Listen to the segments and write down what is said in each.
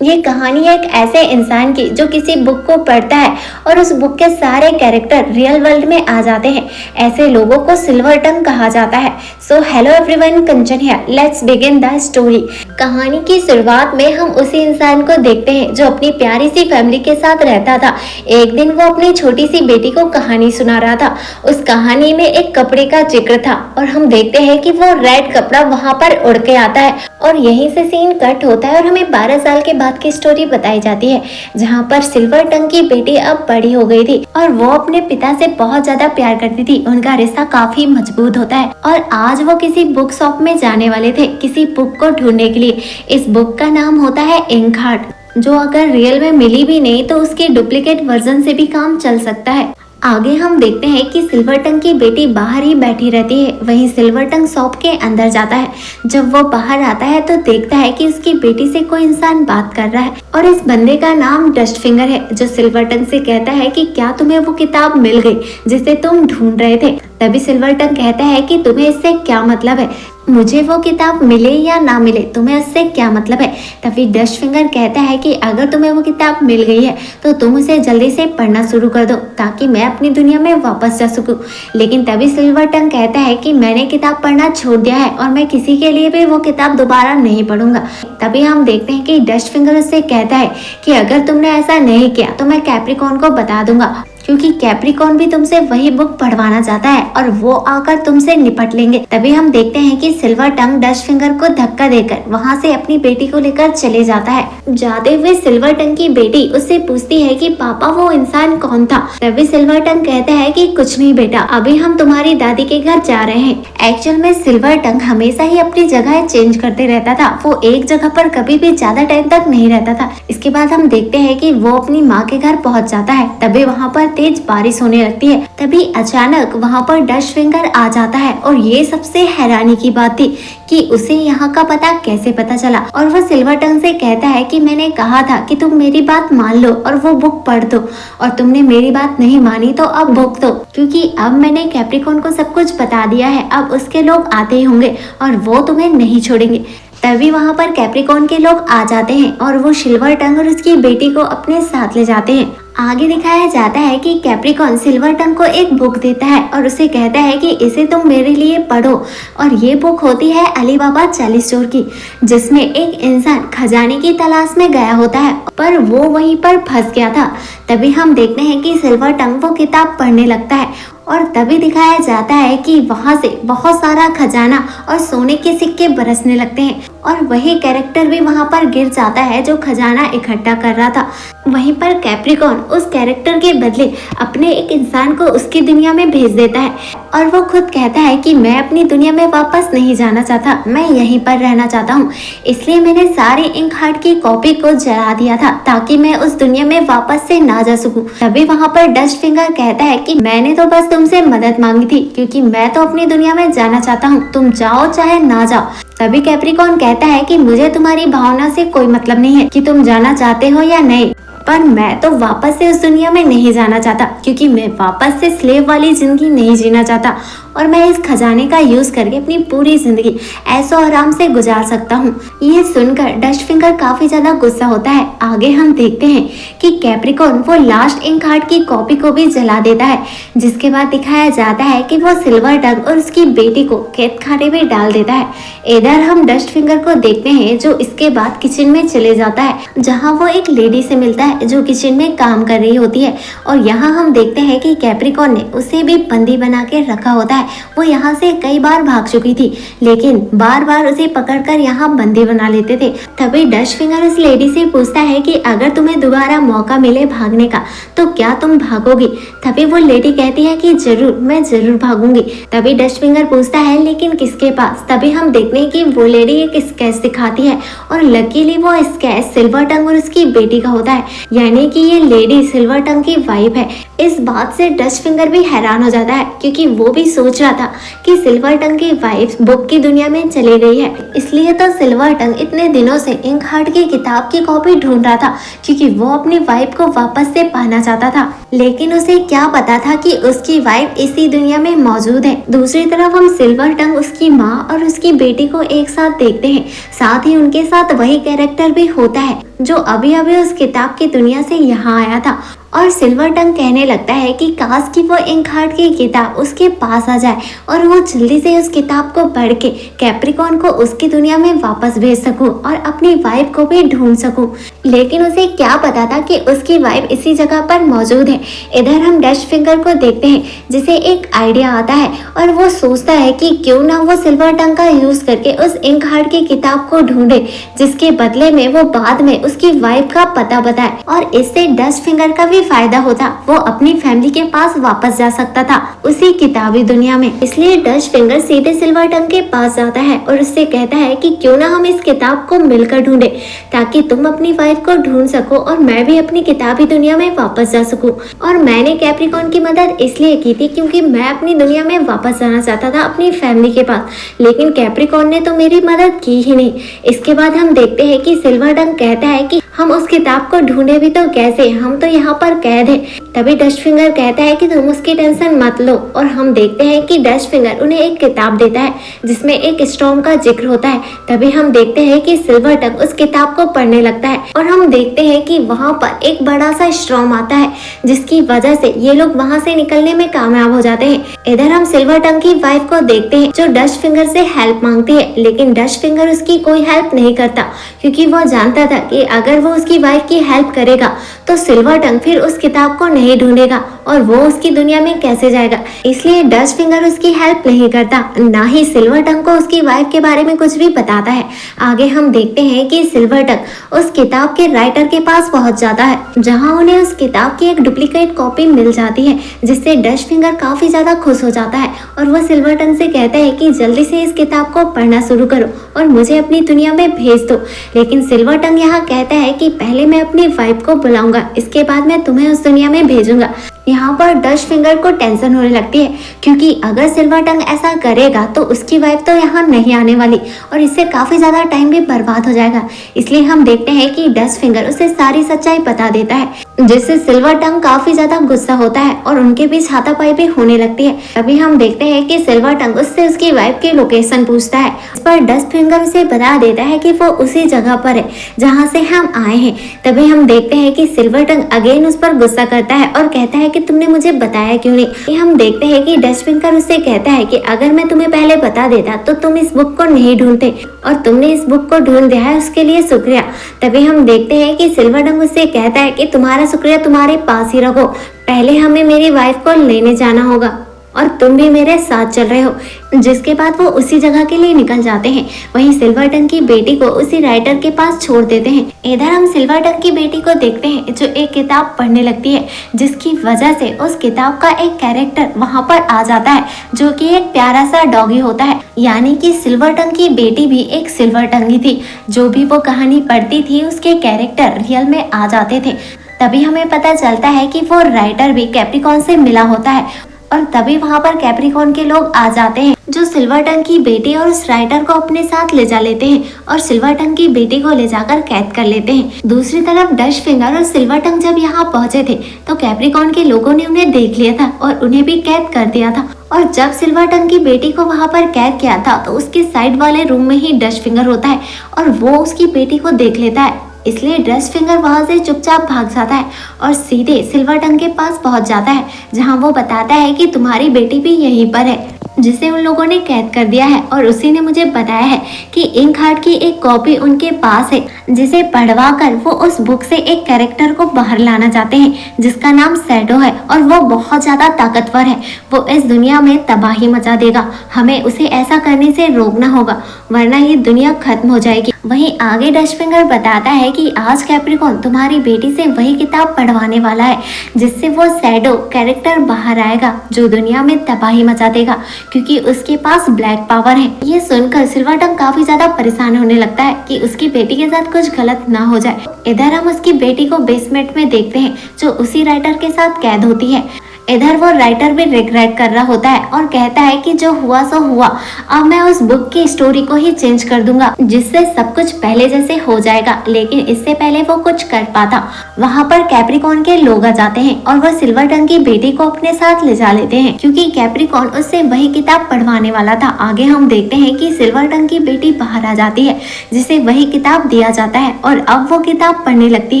ये कहानी है एक ऐसे इंसान की जो किसी बुक को पढ़ता है और उस बुक के सारे कैरेक्टर रियल वर्ल्ड में आ जाते हैं। ऐसे लोगों को सिल्वर टंग कहा जाता है। So hello everyone, Kanchan here, let's begin the story. कहानी की शुरुआत में हम उसी इंसान को देखते हैं जो अपनी प्यारी सी फैमिली के साथ रहता था। एक दिन वो अपनी छोटी सी बेटी को कहानी सुना रहा था। उस कहानी में एक कपड़े का जिक्र था और हम देखते हैं कि वो रेड कपड़ा वहां पर उड़ के आता है और यहीं से सीन कट होता है और हमें 12 साल के बाद की स्टोरी बताई जाती है, जहां पर सिल्वर टंग की बेटी अब बड़ी हो गई थी और वो अपने पिता से बहुत ज्यादा प्यार करती थी। उनका रिश्ता काफी मजबूत होता है और आज वो किसी बुक शॉप में जाने वाले थे किसी बुक को ढूंढने के लिए। इस बुक का नाम होता है इंक हार्ट, जो अगर रियल में मिली भी नहीं तो उसके डुप्लीकेट वर्जन से भी काम चल सकता है। आगे हम देखते हैं कि सिल्वर टंग की बेटी बाहर ही बैठी रहती है। वहीं सिल्वर टंग शॉप के अंदर जाता है। जब वो बाहर आता है तो देखता है कि उसकी बेटी से कोई इंसान बात कर रहा है और इस बंदे का नाम डस्ट फिंगर है, जो सिल्वर टंग से कहता है कि क्या तुम्हें वो किताब मिल गई जिसे तुम ढूंढ रहे थे। तभी सिल्वर टंग कहता है कि तुम्हें इससे क्या मतलब है, मुझे वो किताब मिले या ना मिले तुम्हें उससे क्या मतलब है। तभी डस्ट फिंगर कहता है कि अगर तुम्हें वो किताब मिल गई है तो तुम उसे जल्दी से पढ़ना शुरू कर दो ताकि मैं अपनी दुनिया में वापस जा सकूं। लेकिन तभी सिल्वर टंग कहता है कि मैंने किताब पढ़ना छोड़ दिया है और मैं किसी के लिए भी वो किताब दोबारा नहीं पढ़ूंगा। तभी हम देखते हैं कि डस्ट फिंगर उससे कहता है कि अगर तुमने ऐसा नहीं किया तो मैं कैप्रिकॉर्न को बता दूंगा, क्योंकि कैप्रिकॉर्न भी तुमसे वही बुक पढ़वाना चाहता है और वो आकर तुमसे निपट लेंगे। तभी हम देखते हैं कि सिल्वर टंग डस्ट फिंगर को धक्का देकर वहां से अपनी बेटी को लेकर चले जाता है। जाते हुए सिल्वर टंग की बेटी उससे पूछती है कि पापा वो इंसान कौन था। तभी सिल्वर टंग कहता है कि कुछ नहीं बेटा, अभी हम तुम्हारी दादी के घर जा रहे हैं। एक्चुअल में सिल्वर टंग हमेशा ही अपनी जगह चेंज करते रहता था। वो एक जगह पर कभी भी ज्यादा टाइम तक नहीं रहता था। इसके बाद हम देखते हैं कि वो अपनी माँ के घर पहुँच जाता है। तभी वहाँ पर तेज बारिश होने लगती है। तभी अचानक वहां पर डस्ट फिंगर आ जाता है और ये सबसे हैरानी की बात थी कि उसे यहाँ का पता कैसे पता चला। और वो सिल्वर टंग से कहता है कि मैंने कहा था कि तुम मेरी बात मान लो और वो बुक पढ़ दो, और तुमने मेरी बात नहीं मानी तो अब बुक दो, क्योंकि अब मैंने कैप्रिकॉर्न को सब कुछ बता दिया है। अब उसके लोग आते ही होंगे और वो तुम्हें नहीं छोड़ेंगे। तभी वहां पर कैप्रिकॉर्न के लोग आ जाते हैं और वो सिल्वर टंग और उसकी बेटी को अपने साथ ले जाते हैं। आगे दिखाया जाता है कि कैप्रिकॉर्न सिल्वर टंग को एक बुक देता है और उसे कहता है कि इसे तुम मेरे लिए पढ़ो। और ये बुक होती है अली बाबा 40 चोर की, जिसमें एक इंसान खजाने की तलाश में गया होता है पर वो वहीं पर फंस गया था। तभी हम देखते हैं कि सिल्वर टंग वो किताब पढ़ने लगता है और तभी दिखाया जाता है कि वहां से बहुत सारा खजाना और सोने के सिक्के बरसने लगते हैं और वही कैरेक्टर भी वहां पर गिर जाता है जो खजाना इकट्ठा कर रहा था। वहीं पर कैप्रिकॉर्न उस कैरेक्टर के बदले अपने एक इंसान को उसकी दुनिया में भेज देता है और वो खुद कहता है कि मैं अपनी दुनिया में वापस नहीं जाना चाहता, मैं यहीं पर रहना चाहता हूँ। इसलिए मैंने सारे इंक हार्ट की कॉपी को जला दिया था ताकि मैं उस दुनिया में वापस से ना जा सकूं। तभी वहाँ पर डस्ट फिंगर कहता है कि मैंने तो बस तुमसे मदद मांगी थी, क्योंकि मैं तो अपनी दुनिया में जाना चाहता हूँ, तुम जाओ चाहे ना जाओ। तभी कैप्रिकॉर्न कहता है कि मुझे तुम्हारी भावना से कोई मतलब नहीं है कि तुम जाना चाहते हो या नहीं, पर मैं तो वापस से उस दुनिया में नहीं जाना चाहता, क्योंकि मैं वापस से स्लेव वाली जिंदगी नहीं जीना चाहता और मैं इस खजाने का यूज करके अपनी पूरी जिंदगी ऐसो आराम से गुजार सकता हूँ। ये सुनकर डस्ट फिंगर काफी ज्यादा गुस्सा होता है। आगे हम देखते हैं कि कैप्रिकॉर्न वो लास्ट इंक हार्ट की कॉपी को भी जला देता है, जिसके बाद दिखाया जाता है कि वो सिल्वर टंग और उसकी बेटी को खेत खाने में डाल देता है। इधर हम डस्ट फिंगर को देखते हैं जो इसके बाद किचन में चले जाता है, जहाँ वो एक लेडी से मिलता है जो किचन में काम कर रही होती है। और यहाँ हम देखते हैं कि कैप्रिकॉर्न ने उसे भी बंदी बना के रखा होता है। वो यहाँ से कई बार भाग चुकी थी, लेकिन बार बार उसे पकड़कर यहाँ बंदी बना लेते थे। तभी डस्ट फिंगर उस लेडी से पूछता है कि अगर तुम्हें दोबारा मौका मिले भागने का तो क्या तुम भागोगी। तभी वो लेडी कहती है कि जरूर, मैं जरूर भागूंगी। तभी डस्ट फिंगर पूछता है लेकिन किसके पास। तभी हम देखते हैं कि वो लेडी एक स्केच दिखाती है और लकीली वो स्केच सिल्वर टंग और उसकी बेटी का होता है, यानी कि ये लेडी सिल्वर टंग की वाइफ है। इस बात से डस्ट फिंगर भी हैरान हो जाता है, क्योंकि वो भी सोच रहा था कि सिल्वर टंग की वाइफ बुक की दुनिया में चली गई है, इसलिए तो सिल्वर टंग इतने दिनों से इंक हार्ट की किताब की कॉपी ढूंढ रहा था, क्योंकि वो अपनी वाइफ को वापस से पाना चाहता था। लेकिन उसे क्या पता था कि उसकी वाइफ इसी दुनिया में मौजूद है। दूसरी तरफ हम सिल्वर टंग, उसकी माँ और उसकी बेटी को एक साथ देखते हैं। साथ ही उनके साथ साथ वही कैरेक्टर भी होता है जो अभी अभी उस किताब की दुनिया से यहाँ आया था। और सिल्वर टंग कहने लगता है कि काश कि वो इंक हार्ट की किताब उसके पास आ जाए और वो जल्दी से उस किताब को पढ़ के कैप्रिकॉर्न को उसकी दुनिया में वापस भेज सकूं और अपनी वाइफ को भी ढूंढ सकूं। लेकिन उसे क्या पता था कि उसकी वाइफ इसी जगह पर मौजूद है। इधर हम डस्ट फिंगर को देखते हैं जिसे एक आइडिया आता है और वो सोचता है कि क्यों ना वो सिल्वर टंग का यूज करके उस इंक हार्ट की किताब को ढूंढे, जिसके बदले में वो बाद में उसकी वाइफ का पता बताए और इससे डस्ट फिंगर का भी फायदा होता। वो अपनी फैमिली के पास वापस जा सकता था उसी किताबी दुनिया में। इसलिए डस्ट फिंगर सीधे सिल्वर टंग के पास जाता है और उससे कहता है कि क्यों ना हम इस किताब को मिलकर ढूंढे ताकि तुम अपनी वाइफ को ढूंढ सको और मैं भी अपनी किताबी दुनिया में वापस जा सकूं। और मैंने कैप्रिकॉर्न की मदद इसलिए की थी क्योंकि मैं अपनी दुनिया में वापस जाना चाहता था अपनी फैमिली के पास, लेकिन कैप्रिकॉर्न ने तो मेरी मदद की ही नहीं। इसके बाद हम देखते हैं कि सिल्वर टंग कहता है कि हम उस किताब को ढूंढे भी तो कैसे, हम तो यहाँ पर कैद है। तभी डस्ट फिंगर कहता है कि तुम उसकी टेंशन मत लो और हम देखते हैं कि डस्ट फिंगर उन्हें एक किताब देता है जिसमें एक स्टॉर्म का जिक्र होता है। तभी हम देखते हैं कि सिल्वर टंग उस किताब को पढ़ने लगता है और हम देखते हैं कि वहाँ पर एक बड़ा सा स्टॉर्म आता है जिसकी वजह से ये लोग वहाँ से निकलने में कामयाब हो जाते हैं। इधर हम सिल्वर टंग की वाइफ को देखते हैं जो डस्ट फिंगर से हेल्प मांगती है, लेकिन डस्ट फिंगर उसकी कोई हेल्प नहीं करता क्योंकि वो जानता था कि अगर वो उसकी वाइफ की हेल्प करेगा तो सिल्वर टंग फिर उस किताब को नहीं ढूंढेगा और वो उसकी दुनिया में कैसे जाएगा। इसलिए डस्ट फिंगर उसकी हेल्प नहीं करता, ना ही सिल्वर टंग को उसकी वाइफ के बारे में कुछ भी बताता है। आगे हम देखते हैं कि सिल्वर टंग उस किताब के राइटर के पास पहुंच जाता है जहां उन्हें उस किताब की एक डुप्लीकेट कॉपी मिल जाती है, जिससे डस्ट फिंगर काफी ज्यादा खुश हो जाता है और वो सिल्वर टंग से कहता है कि जल्दी से इस किताब को पढ़ना शुरू करो और मुझे अपनी दुनिया में भेज दो। लेकिन सिल्वर टंग यहाँ कहता है कि पहले मैं अपनी वाइफ को बुलाऊंगा, इसके बाद मैं तुम्हें उस दुनिया में भेजूंगा। यहाँ पर डस्ट फिंगर को टेंशन होने लगती है क्योंकि अगर सिल्वर टंग ऐसा करेगा तो उसकी वाइफ तो यहाँ नहीं आने वाली और इससे काफी ज्यादा टाइम भी बर्बाद हो जाएगा। इसलिए हम देखते हैं कि डस्ट फिंगर उसे सारी सच्चाई बता देता है, जिससे सिल्वर टंग काफी ज्यादा गुस्सा होता है और उनके बीच हाथापाई भी होने लगती है। तभी हम देखते हैं कि सिल्वर टंग उससे उसकी वाइफ की लोकेशन पूछता है। इस पर डस्ट फिंगर उसे बता देता है कि वो उसी जगह पर है जहाँ से हम आए हैं। तभी हम देखते हैं कि सिल्वर टंग अगेन उस पर गुस्सा करता है और कहता है कि तुमने मुझे बताया क्यों नहीं। हम देखते हैं कि डस्ट फिंगर उससे कहता है कि अगर मैं तुम्हें पहले बता देता तो तुम इस बुक को नहीं ढूंढते और तुमने इस बुक को ढूंढ दिया है, उसके लिए शुक्रिया। तभी हम देखते हैं कि सिल्वर टंग उससे कहता है कि तुम्हारा शुक्रिया तुम्हारे पास ही रखो, पहले हमें मेरी वाइफ को लेने जाना होगा और तुम भी मेरे साथ चल रहे हो। जिसके बाद वो उसी जगह के लिए निकल जाते हैं। वहीं सिल्वर टंग की बेटी को उसी राइटर के पास छोड़ देते हैं। इधर हम सिल्वर टंग की बेटी को देखते हैं जो एक किताब पढ़ने लगती है, जिसकी वजह से उस किताब का एक कैरेक्टर वहां पर आ जाता है जो कि एक प्यारा सा डॉगी होता है। यानी कि सिल्वर टंग की बेटी भी एक सिल्वर टंग ही थी। जो भी वो कहानी पढ़ती थी उसके कैरेक्टर रियल में आ जाते थे। तभी हमें पता चलता है कि वो राइटर भी कैप्रिकॉर्न से मिला होता है और तभी वहाँ पर कैप्रिकॉर्न के लोग आ जाते हैं जो सिल्वर टंग की बेटी और उस राइटर को अपने साथ ले जा लेते हैं और सिल्वर टंग की बेटी को ले जाकर कैद कर लेते हैं। दूसरी तरफ डस्ट फिंगर और सिल्वर टंग जब यहाँ पहुँचे थे तो कैप्रिकॉर्न के लोगों ने उन्हें देख लिया था और उन्हें भी कैद कर दिया था। और जब सिल्वर टंग की बेटी को वहाँ पर कैद किया था तो उसके साइड वाले रूम में ही डस्ट फिंगर होता है और वो उसकी बेटी को देख लेता है। इसलिए डस्ट फिंगर वहां से चुपचाप भाग जाता है और सीधे सिल्वर टंग के पास पहुंच जाता है जहां वो बताता है कि तुम्हारी बेटी भी यहीं पर है जिसे उन लोगों ने कैद कर दिया है और उसी ने मुझे बताया है कि इंक हार्ट की एक कॉपी उनके पास है जिसे पढ़वा कर वो उस बुक से एक कैरेक्टर को बाहर लाना चाहते हैं जिसका नाम शैडो है और वो बहुत ज्यादा ताकतवर है। वो इस दुनिया में तबाही मचा देगा। हमें उसे ऐसा करने से रोकना होगा वरना ये दुनिया खत्म हो जाएगी। वहीं आगे डस्ट फिंगर बताता है कि आज कैप्रिकॉर्न तुम्हारी बेटी से वही किताब पढ़वाने वाला है जिससे वो शैडो कैरेक्टर बाहर आएगा जो दुनिया में तबाही मचा देगा क्योंकि उसके पास ब्लैक पावर है। ये सुनकर सिल्वर टंग काफी ज्यादा परेशान होने लगता है कि उसकी बेटी के साथ कुछ गलत ना हो जाए। इधर हम उसकी बेटी को बेसमेंट में देखते हैं जो उसी राइटर के साथ कैद होती है। इधर वो राइटर भी रिग्रेट कर रहा होता है और कहता है कि जो हुआ सो हुआ, अब मैं उस बुक की स्टोरी को ही चेंज कर दूंगा जिससे सब कुछ पहले जैसे हो जाएगा। लेकिन इससे पहले वो कुछ कर पाता, वहाँ पर कैप्रिकॉर्न के लोग आ जाते हैं और वो सिल्वर टंग की बेटी को अपने साथ ले जा लेते हैं क्योंकि कैप्रिकॉर्न उससे वही किताब पढ़वाने वाला था। आगे हम देखते हैं कि सिल्वर टंग की बेटी बाहर आ जाती है जिसे वही किताब दिया जाता है और अब वो किताब पढ़ने लगती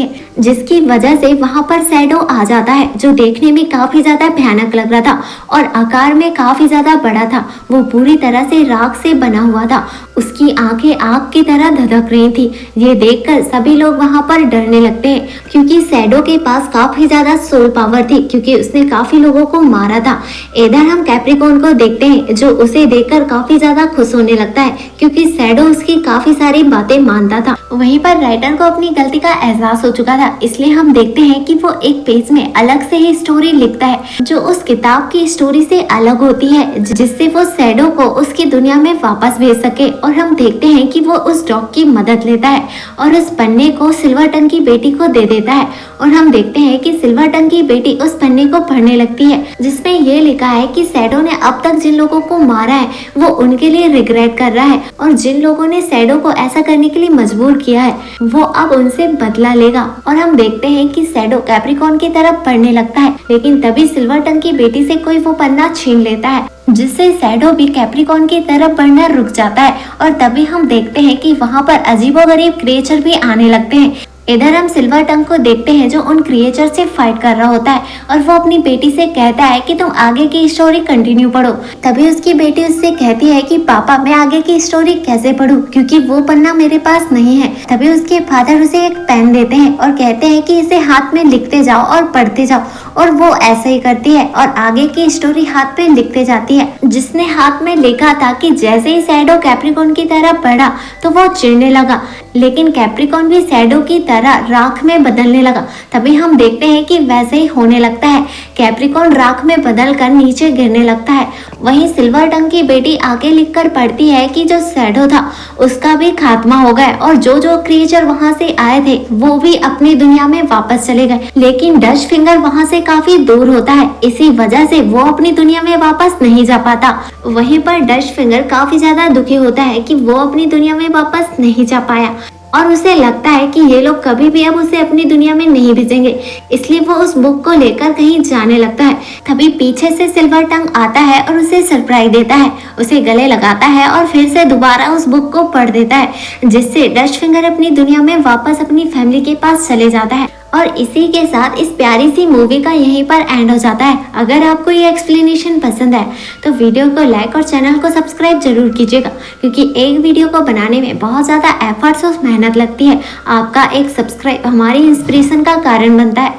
है, जिसकी वजह से वहाँ पर शैडो आ जाता है जो देखने में काफी ज्यादा भयानक लग रहा था और आकार में काफी ज्यादा बड़ा था। वो पूरी तरह से राख से बना हुआ था, उसकी आंखें आग की तरह धधक रही थी। ये देखकर सभी लोग वहाँ पर डरने लगते हैं क्योंकि शैडो के पास काफी ज्यादा सोल पावर थी क्योंकि उसने काफी लोगों को मारा था। इधर हम कैप्रिकॉर्न को देखते हैं जो उसे देखकर काफी ज्यादा खुश होने लगता है क्योंकि शैडो उसकी काफी सारी बातें मानता था। वहीं पर राइटर को अपनी गलती का एहसास हो चुका था, इसलिए हम देखते हैं कि वो एक पेज में अलग से ही स्टोरी लिखता है जो उस किताब की स्टोरी से अलग होती है, जिससे वो शैडो को उसकी दुनिया में वापस भेज सके। और हम देखते हैं कि वो उस डॉग की मदद लेता है और उस पन्ने को सिल्वर टंग की बेटी को दे देता है और हम देखते हैं कि सिल्वर टंग की बेटी उस पन्ने को पढ़ने लगती है जिसमें ये लिखा है कि शैडो ने अब तक जिन लोगों को मारा है वो उनके लिए रिग्रेट कर रहा है और जिन लोगों ने शैडो को ऐसा करने के लिए मजबूर किया है वो अब उनसे बदला लेगा। और हम देखते हैं कि शैडो कैप्रिकॉर्न की तरफ पढ़ने लगता है, लेकिन तभी सिल्वर टंग की बेटी से कोई वो पन्ना छीन लेता है जिससे शैडो भी कैप्रिकॉर्न की तरफ बढ़ना रुक जाता है। और तभी हम देखते हैं कि वहाँ पर अजीबोगरीब क्रिएचर भी आने लगते हैं। इधर हम सिल्वर टंग को देखते हैं जो उन क्रिएचर से फाइट कर रहा होता है और वो अपनी बेटी से कहता है कि तुम आगे की स्टोरी कंटिन्यू पढ़ो। तभी उसकी बेटी उससे कहती है कि पापा मैं आगे की स्टोरी कैसे पढूं क्योंकि वो पन्ना मेरे पास नहीं है। तभी उसके फादर उसे एक पेन देते हैं और कहते हैं कि इसे हाथ में लिखते जाओ और पढ़ते जाओ और वो ऐसे ही करती है और आगे की स्टोरी हाथ पे लिखते जाती है। जिसने हाथ में लिखा था कि जैसे ही शैडो कैप्रिकॉर्न की तरफ बढ़ा तो वो चिढ़ने लगा, लेकिन कैप्रिकॉर्न भी शैडो की तरह राख में बदलने लगा। तभी हम देखते हैं कि वैसे ही होने लगता है, कैप्रिकॉर्न राख में बदल कर नीचे गिरने लगता है। वहीं सिल्वर टंग की बेटी आगे लिखकर पढ़ती है कि जो शैडो था उसका भी खात्मा हो गया और जो जो क्रिएचर वहां से आए थे वो भी अपनी दुनिया में वापस चले गए, लेकिन डस्ट फिंगर वहां से काफी दूर होता है, इसी वजह से वो अपनी दुनिया में वापस नहीं जा पाता। वहीं पर डस्ट फिंगर काफी ज्यादा दुखी होता है कि वो अपनी दुनिया में वापस नहीं जा पाया और उसे लगता है कि ये लोग कभी भी अब उसे अपनी दुनिया में नहीं भेजेंगे, इसलिए वो उस बुक को लेकर कहीं जाने लगता है। तभी पीछे से सिल्वर टंग आता है और उसे सरप्राइज देता है, उसे गले लगाता है और फिर से दोबारा उस बुक को पढ़ देता है, जिससे डस्ट फिंगर अपनी दुनिया में वापस अपनी फैमिली के पास चले जाता है। और इसी के साथ इस प्यारी सी मूवी का यहीं पर एंड हो जाता है। अगर आपको ये एक्सप्लेनेशन पसंद है तो वीडियो को लाइक और चैनल को सब्सक्राइब जरूर कीजिएगा क्योंकि एक वीडियो को बनाने में बहुत ज़्यादा एफर्ट्स और मेहनत लगती है। आपका एक सब्सक्राइब हमारी इंस्पिरेशन का कारण बनता है।